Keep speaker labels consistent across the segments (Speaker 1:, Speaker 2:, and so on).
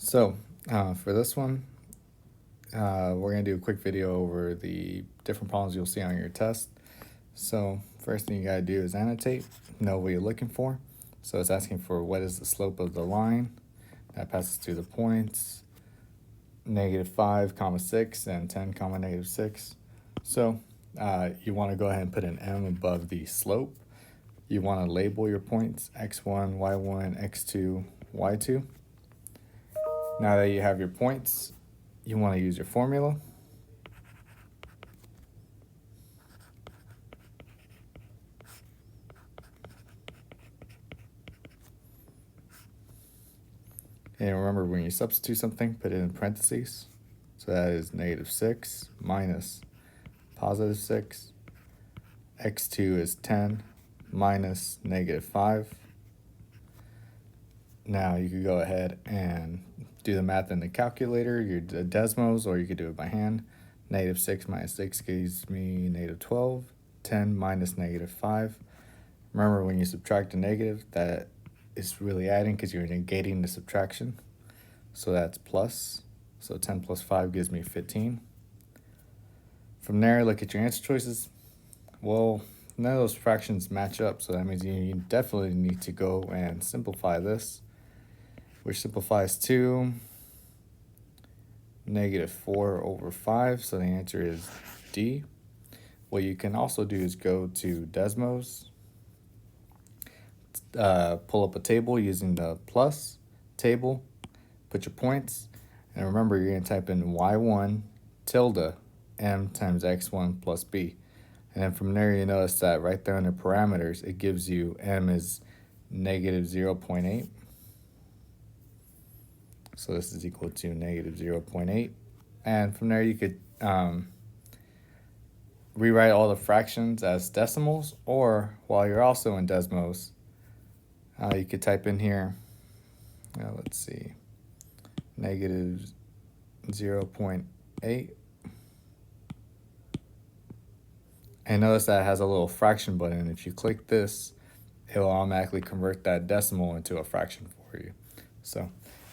Speaker 1: So for this one, we're going to do a quick video over the different problems you'll see on your test. So first thing you got to do is annotate, know what you're looking for. So it's asking for what is the slope of the line that passes through the points, -5, 6, and 10, -6. So you want to go ahead and put an M above the slope. You want to label your points x1, y1, x2, y2. Now that you have your points, you want to use your formula. And remember, when you substitute something, put it in parentheses. So that is -6 minus +6. x2 is 10 minus -5. Now you could go ahead and do the math in the calculator, your Desmos, or you could do it by hand. -6 minus 6 gives me -12. 10 minus -5. Remember, when you subtract a negative, that is really adding because you're negating the subtraction. So that's plus. So 10 plus 5 gives me 15. From there, look at your answer choices. Well, none of those fractions match up, so that means you definitely need to go and simplify this, which simplifies to -4/5, so the answer is D. What you can also do is go to Desmos, pull up a table using the plus table, put your points, and remember you're going to type in y1 tilde m times x1 plus b. And then from there, you notice that right there under parameters, it gives you m is -0.8. So this is equal to -0.8. And from there, you could rewrite all the fractions as decimals, or while you're also in Desmos, you could type in here, let's see, -0.8. And notice that it has a little fraction button. If you click this, it will automatically convert that decimal into a fraction for you. So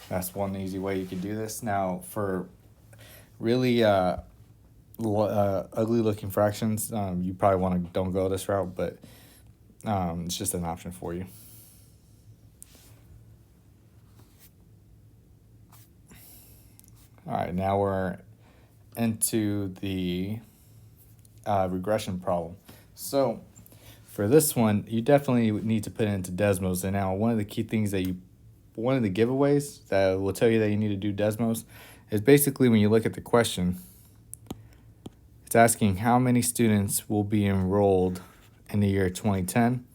Speaker 1: that's one easy way you can do this. Now, for really ugly looking fractions, you probably don't go this route, but it's just an option for you. All right, now we're into the regression problem. So for this one, you definitely need to put it into Desmos. And now one of the key things one of the giveaways that will tell you that you need to do Desmos is basically when you look at the question, it's asking how many students will be enrolled in the year 2010.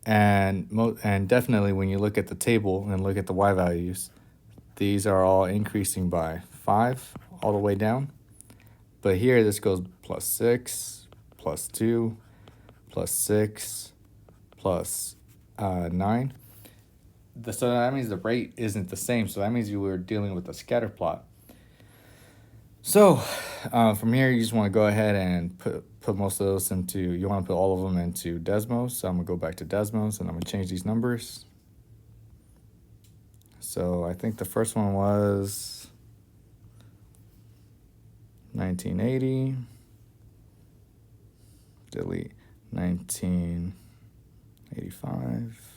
Speaker 1: And definitely when you look at the table and look at the y values, these are all increasing by 5 all the way down. But here this goes +6, +2, +6, +9. So that means the rate isn't the same. So that means you were dealing with a scatter plot. So from here, you just want to go ahead and put most of those into, you want to put all of them into Desmos. So I'm going to go back to Desmos and I'm going to change these numbers. So I think the first one was 1980. Delete 1985.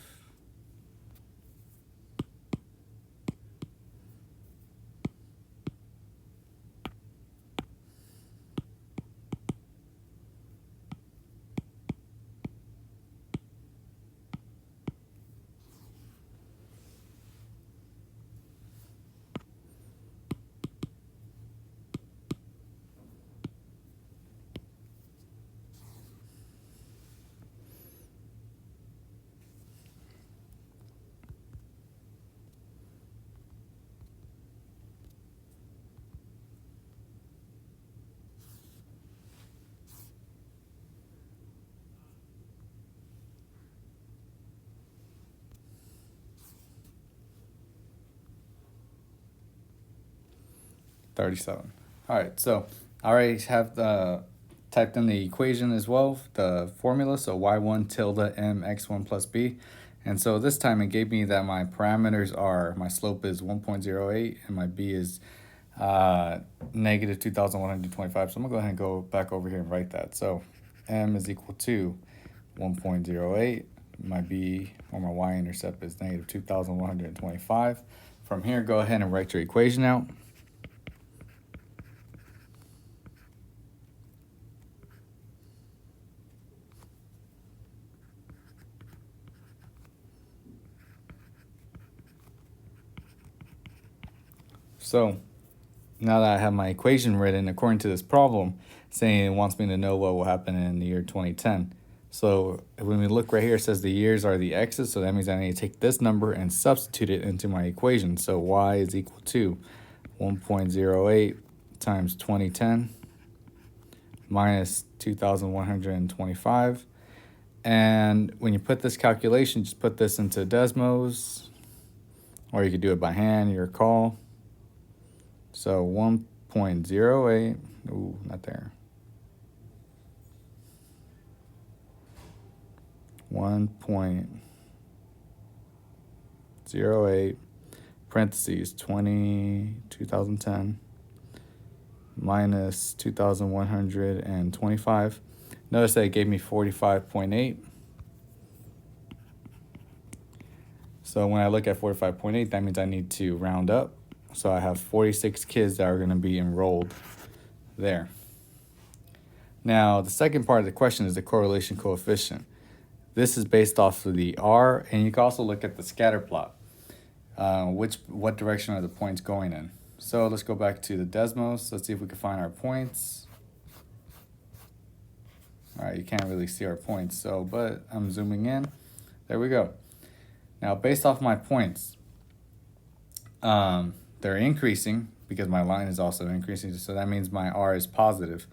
Speaker 1: $37. All right, so I already have typed in the equation as well, the formula. So y1 tilde m x1 plus b. And so this time it gave me that my parameters are, my slope is 1.08 and my b is negative 2,125. So I'm gonna go ahead and go back over here and write that. So m is equal to 1.08. My b, or my y-intercept, is negative 2,125. From here, go ahead and write your equation out. So now that I have my equation written according to this problem, saying it wants me to know what will happen in the year 2010. So when we look right here, it says the years are the x's, so that means I need to take this number and substitute it into my equation. So y is equal to 1.08 times 2010 minus 2,125. And when you put this calculation, just put this into Desmos, or you could do it by hand, your call. So 1.08, ooh, not there. 1.08 parentheses 2010 minus 2,125. Notice that it gave me 45.8. So when I look at 45.8, that means I need to round up. So I have 46 kids that are going to be enrolled there. Now, the second part of the question is the correlation coefficient. This is based off of the R, and you can also look at the scatter plot. What direction are the points going in? So let's go back to the Desmos. Let's see if we can find our points. All right, you can't really see our points, so but I'm zooming in. There we go. Now, based off my points, they're increasing because my line is also increasing, so that means my R is positive.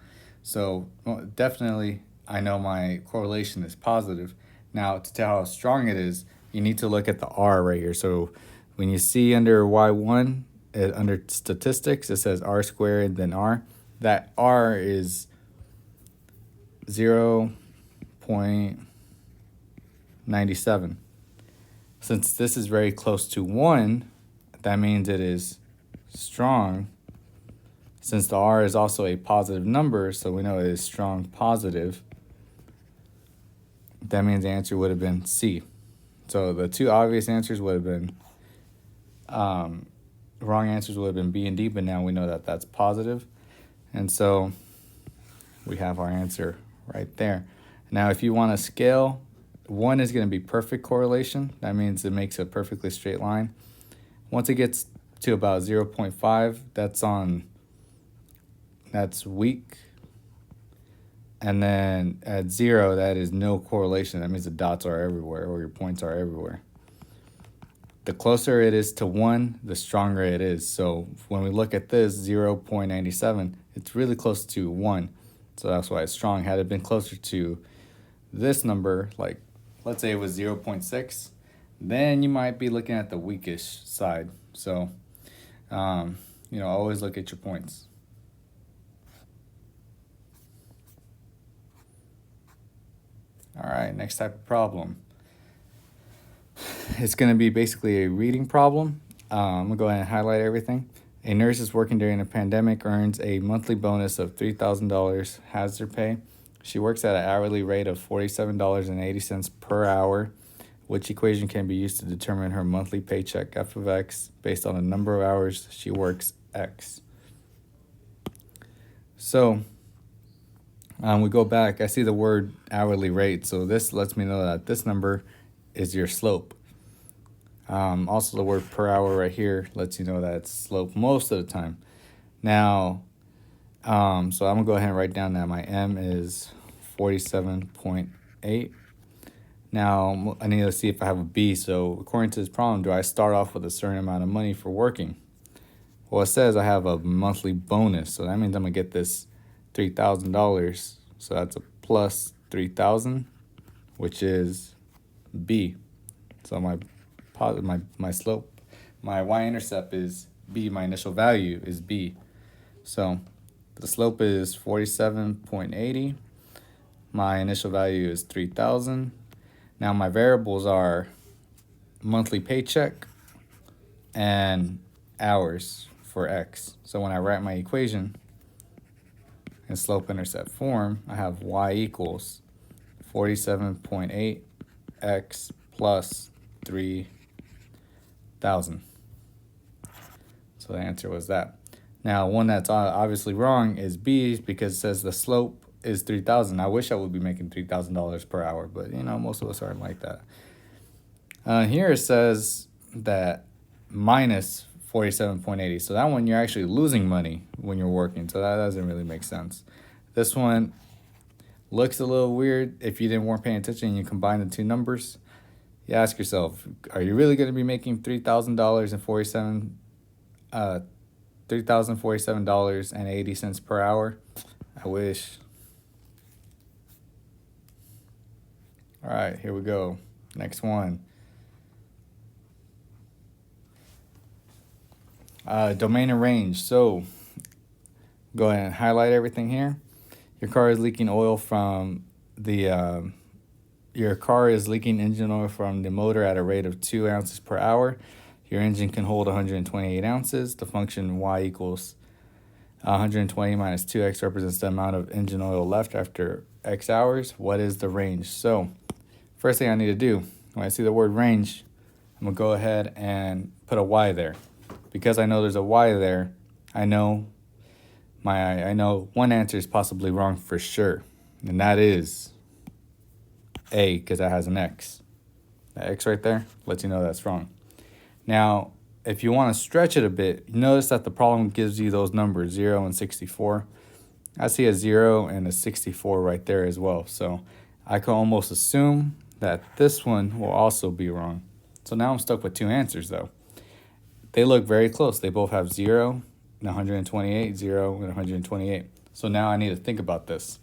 Speaker 1: So definitely, I know my correlation is positive. Now, to tell how strong it is, you need to look at the R right here. So when you see under Y1, under statistics, it says R squared, then R. That R is 0.97. Since this is very close to 1, that means it is strong. Since the R is also a positive number, so we know it is strong positive, that means the answer would have been C. So the two obvious answers would have been, wrong answers would have been B and D, but now we know that that's positive. And so we have our answer right there. Now, if you want to scale, 1 is going to be perfect correlation. That means it makes a perfectly straight line. Once it gets to about 0.5, that's weak. And then at 0, that is no correlation. That means the dots are everywhere, or your points are everywhere. The closer it is to 1, the stronger it is. So when we look at this, 0.97, it's really close to 1. So that's why it's strong. Had it been closer to this number, like let's say it was 0.6, then you might be looking at the weakish side. So, always look at your points. All right, next type of problem. It's going to be basically a reading problem. I'm going to go ahead and highlight everything. A nurse is working during a pandemic, earns a monthly bonus of $3,000 hazard pay. She works at an hourly rate of $47.80 per hour, which equation can be used to determine her monthly paycheck f of x based on the number of hours she works x. So we go back, I see the word hourly rate, so this lets me know that this number is your slope. Also the word per hour right here lets you know that it's slope most of the time. Now, so I'm gonna go ahead and write down that my M is 47.8. Now, I need to see if I have a B. So according to this problem, do I start off with a certain amount of money for working? Well, it says I have a monthly bonus, so that means I'm gonna get this $3,000. So that's a plus 3,000, which is B. So my slope, my y-intercept is B. My initial value is B. So the slope is 47.80. My initial value is 3,000. Now my variables are monthly paycheck and hours for X. So when I write my equation in slope-intercept form, I have Y equals 47.8 X plus 3,000. So the answer was that. Now, one that's obviously wrong is B, because it says the slope is 3,000. I wish I would be making $3,000 per hour, but most of us aren't like that. Here it says that minus 47.80. So that one, you're actually losing money when you're working. So that doesn't really make sense. This one looks a little weird. If you weren't paying attention and you combine the two numbers, you ask yourself, are you really going to be making $3,047.80 per hour? I wish. All right, here we go. Next one. Domain and range. So go ahead and highlight everything here. Your car is leaking oil from the engine oil from the motor at a rate of 2 ounces per hour. Your engine can hold 128 ounces. The function Y equals 120 minus 2X represents the amount of engine oil left after X hours. What is the range? So first thing I need to do, when I see the word range, I'm going to go ahead and put a Y there. Because I know there's a Y there, I know one answer is possibly wrong for sure. And that is A, because that has an X. That X right there lets you know that's wrong. Now, if you want to stretch it a bit, notice that the problem gives you those numbers, 0 and 64. I see a 0 and a 64 right there as well. So I can almost assume that this one will also be wrong. So now I'm stuck with two answers, though. They look very close. They both have 0 and 128, 0 and 128. So now I need to think about this.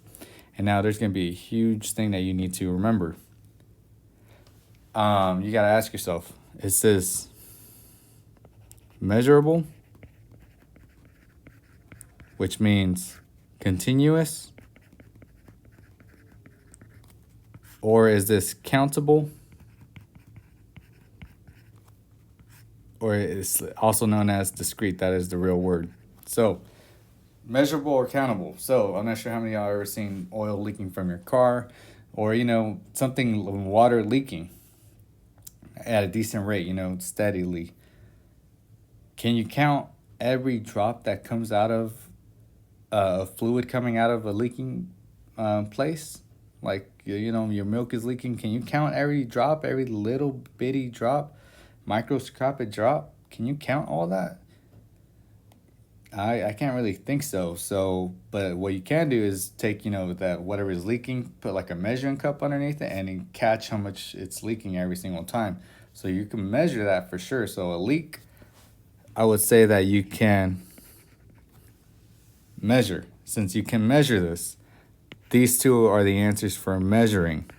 Speaker 1: And now there's going to be a huge thing that you need to remember. You got to ask yourself, is this measurable, which means continuous, or is this countable, or is also known as discrete? That is the real word. So measurable or countable. So I'm not sure how many of y'all have ever seen oil leaking from your car, or something, water leaking at a decent rate, steadily. Can you count every drop that comes out of a fluid coming out of a leaking place? Like, your milk is leaking. Can you count every drop, every little bitty drop, microscopic drop? Can you count all that? I can't really think so. But what you can do is take, that whatever is leaking, put like a measuring cup underneath it and then catch how much it's leaking every single time. So you can measure that for sure. So a leak, I would say that you can measure. Since you can measure this, these two are the answers for measuring,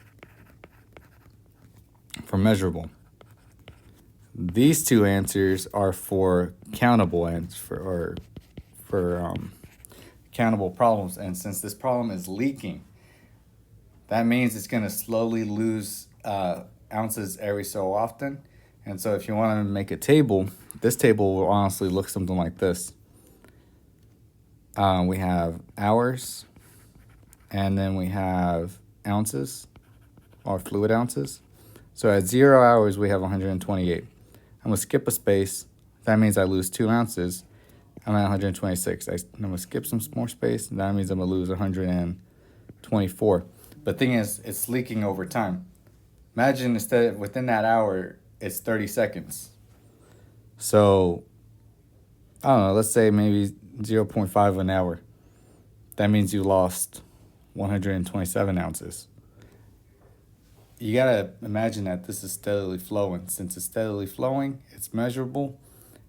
Speaker 1: for measurable. These two answers are for countable and for countable problems. And since this problem is leaking, that means it's going to slowly lose ounces every so often. And so if you want to make a table, this table will honestly look something like this. We have hours, and then we have ounces, or fluid ounces. So at 0 hours, we have 128. I'm going to skip a space. That means I lose 2 ounces. I'm at 126. I'm going to skip some more space, and that means I'm going to lose 124. But the thing is, it's leaking over time. Imagine instead, within that hour, it's 30 seconds. So, I don't know, let's say maybe 0.5 an hour. That means you lost 127 ounces. You got to imagine that this is steadily flowing. Since it's steadily flowing, it's measurable.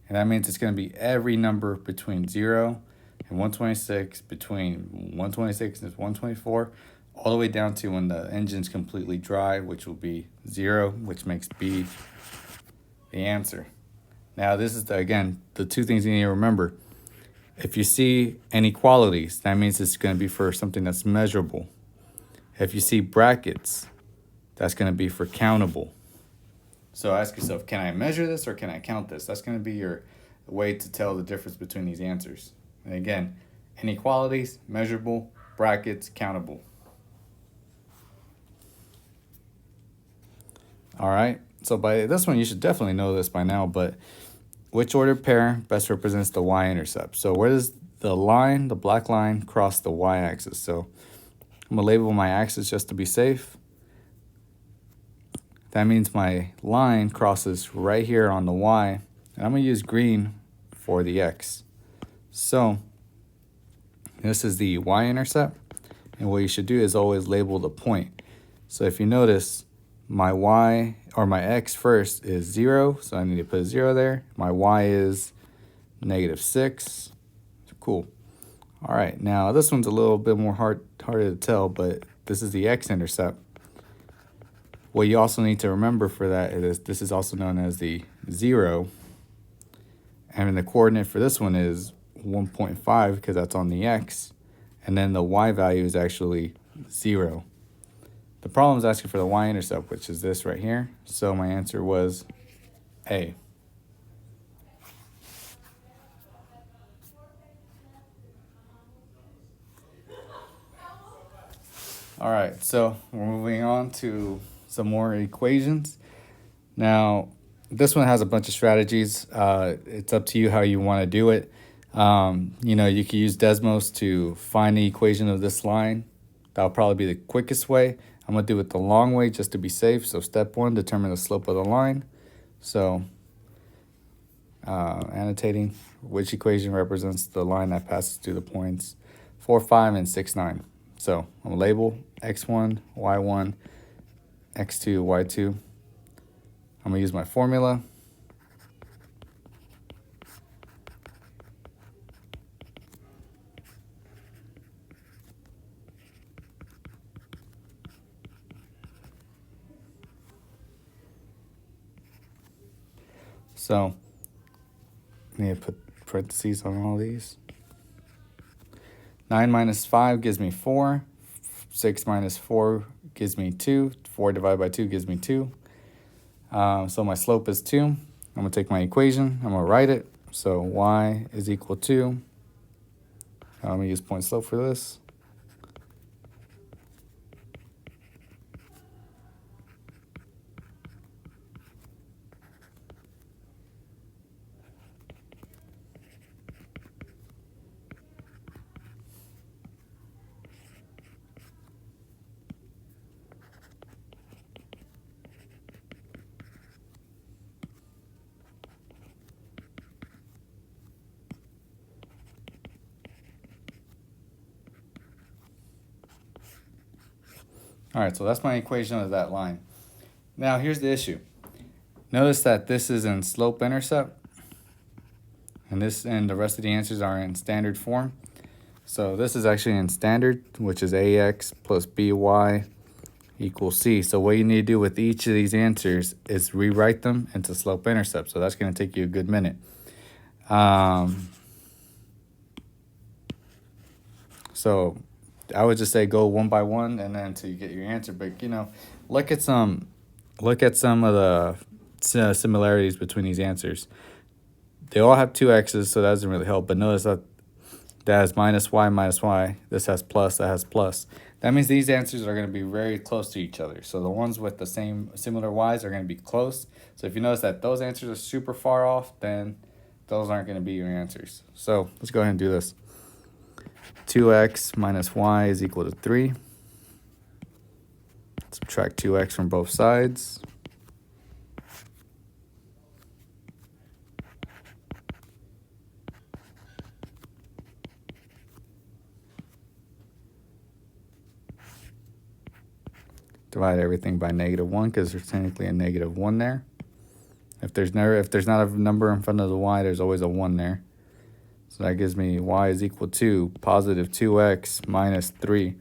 Speaker 1: And that means it's going to be every number between 0 and 126, between 126 and 124, all the way down to when the engine's completely dry, which will be 0, which makes B the answer. Now, this is, again, the two things you need to remember. If you see inequalities, that means it's going to be for something that's measurable. If you see brackets, that's going to be for countable. So ask yourself, can I measure this or can I count this? That's going to be your way to tell the difference between these answers. And again, inequalities, measurable, brackets, countable. All right, so by this one, you should definitely know this by now, but which ordered pair best represents the y-intercept? So where does the line, the black line, cross the y-axis? So I'm gonna label my axis just to be safe. That means my line crosses right here on the y, and I'm gonna use green for the x. So this is the y-intercept, and what you should do is always label the point. So if you notice, my y or my x first is 0, so I need to put a 0 there. My y is -6. Cool. All right, now this one's a little bit more harder to tell, but this is the x-intercept. What you also need to remember for that is this is also known as the 0, and the coordinate for this one is 1.5 because that's on the x, and then the y value is actually 0. The problem is asking for the y-intercept, which is this right here. So my answer was A. All right, so we're moving on to some more equations. Now, this one has a bunch of strategies. It's up to you how you want to do it. You could use Desmos to find the equation of this line. That'll probably be the quickest way. I'm going to do it the long way just to be safe. So step 1, determine the slope of the line. So annotating which equation represents the line that passes through the points 4, 5, and 6, 9. So I'm going to label x1, y1, x2, y2. I'm going to use my formula. So I need to put parentheses on all these. 9 minus 5 gives me 4. 6 minus 4 gives me 2. 4 divided by 2 gives me 2. So my slope is 2. I'm going to take my equation. I'm going to write it. So y is equal to, I'm going to use point slope for this. All right, so that's my equation of that line. Now here's the issue. Notice that this is in slope-intercept, and the rest of the answers are in standard form. So this is actually in standard, which is ax plus by equals c. So what you need to do with each of these answers is rewrite them into slope-intercept. So that's going to take you a good minute. So I would just say go one by one and then until you get your answer. But look at some of the similarities between these answers. They all have 2 x's, so that doesn't really help. But notice that has minus y. This has plus, that has plus. That means these answers are going to be very close to each other. So the ones with the similar y's are going to be close. So if you notice that those answers are super far off, then those aren't going to be your answers. So let's go ahead and do this. 2x minus y is equal to 3. Subtract 2x from both sides. Divide everything by -1 because there's technically a -1 there. If there's not a number in front of the y, there's always a 1 there. So that gives me y is equal to positive 2x minus 3.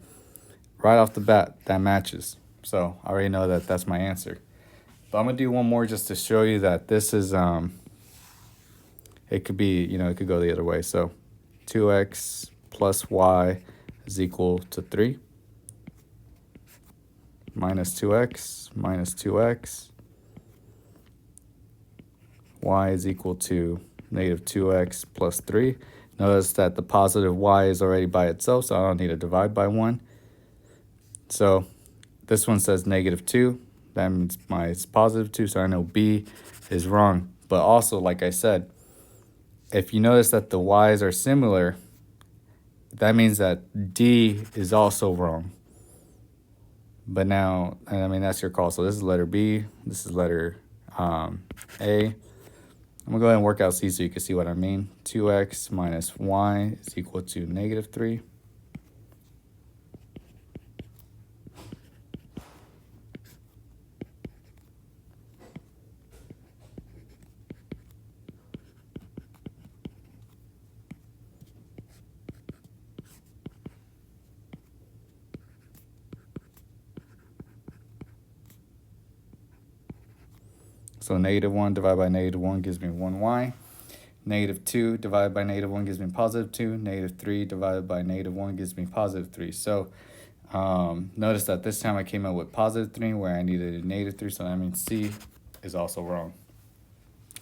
Speaker 1: Right off the bat, that matches. So I already know that that's my answer. But I'm going to do one more just to show you that this is, it could be, it could go the other way. So 2x plus y is equal to 3. Minus 2x minus 2x. y is equal to negative 2x plus 3. Notice that the positive y is already by itself, so I don't need to divide by 1. So this one says negative 2. That means it's positive 2, so I know B is wrong. But also, like I said, if you notice that the y's are similar, that means that D is also wrong. But now, I mean, that's your call. So this is letter B. This is letter A. I'm going to go ahead and work out C so you can see what I mean. 2x minus y is equal to negative 3. So negative 1 divided by negative 1 gives me 1y. Negative 2 divided by negative 1 gives me positive 2. Negative 3 divided by negative 1 gives me positive 3. So notice that this time I came out with positive 3 where I needed a negative 3. So that means C is also wrong.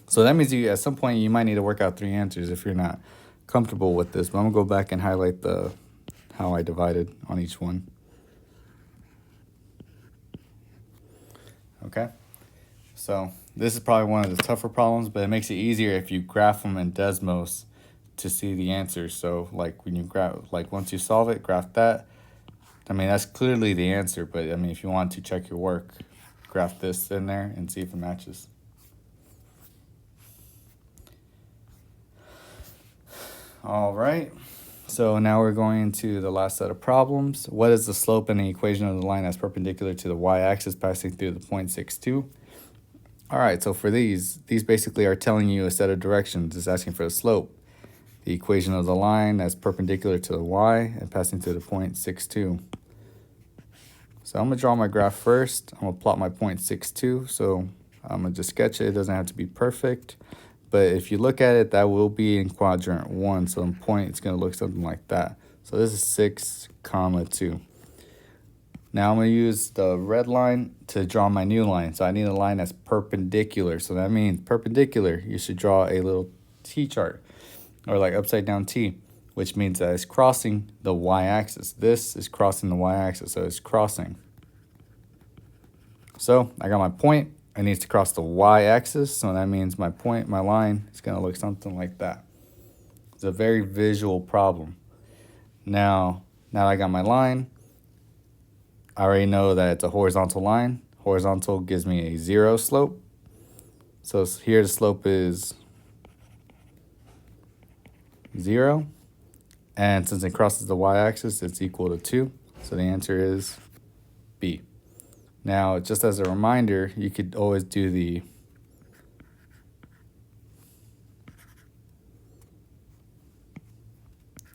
Speaker 1: So that means at some point you might need to work out 3 answers if you're not comfortable with this. But I'm going to go back and highlight how I divided on each one. Okay. So this is probably one of the tougher problems, but it makes it easier if you graph them in Desmos to see the answers. So like when you once you solve it, graph that. I mean, that's clearly the answer, but I mean, if you want to check your work, graph this in there and see if it matches. All right. So now we're going to the last set of problems. What is the slope in the equation of the line that's perpendicular to the y-axis passing through the point 6,2? All right, so for these basically are telling you a set of directions. It's asking for the slope, the equation of the line that's perpendicular to the y and passing through the point 6,2. So I'm going to draw my graph first. I'm going to plot my point 6,2. So I'm going to just sketch it. It doesn't have to be perfect. But if you look at it, that will be in quadrant 1. So the point is going to look something like that. So this is 6, 2. Now I'm going to use the red line to draw my new line. So I need a line that's perpendicular. So that means perpendicular, you should draw a little T-chart or like upside down T, which means that it's crossing the y-axis. This is crossing the y-axis, so it's crossing. So I got my point. It needs to cross the y-axis, so that means my line is going to look something like that. It's a very visual problem. Now I got my line. I already know that it's a horizontal line. Horizontal gives me a 0 slope. So here the slope is 0. And since it crosses the y-axis, it's equal to 2. So the answer is B. Now, just as a reminder, you could always do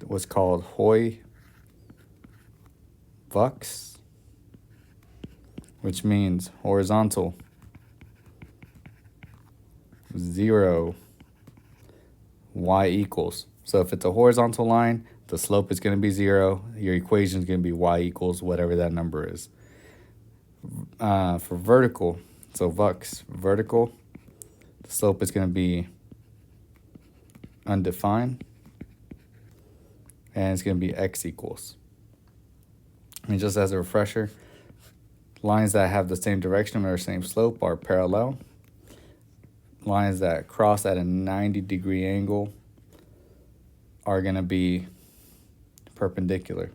Speaker 1: what's called Hoy-Vux, which means horizontal 0, y equals. So if it's a horizontal line, the slope is going to be 0. Your equation is going to be y equals whatever that number is. For vertical, so Vux, vertical, the slope is going to be undefined, and it's going to be x equals. And just as a refresher, lines that have the same direction or same slope are parallel. Lines that cross at a 90-degree angle are going to be perpendicular.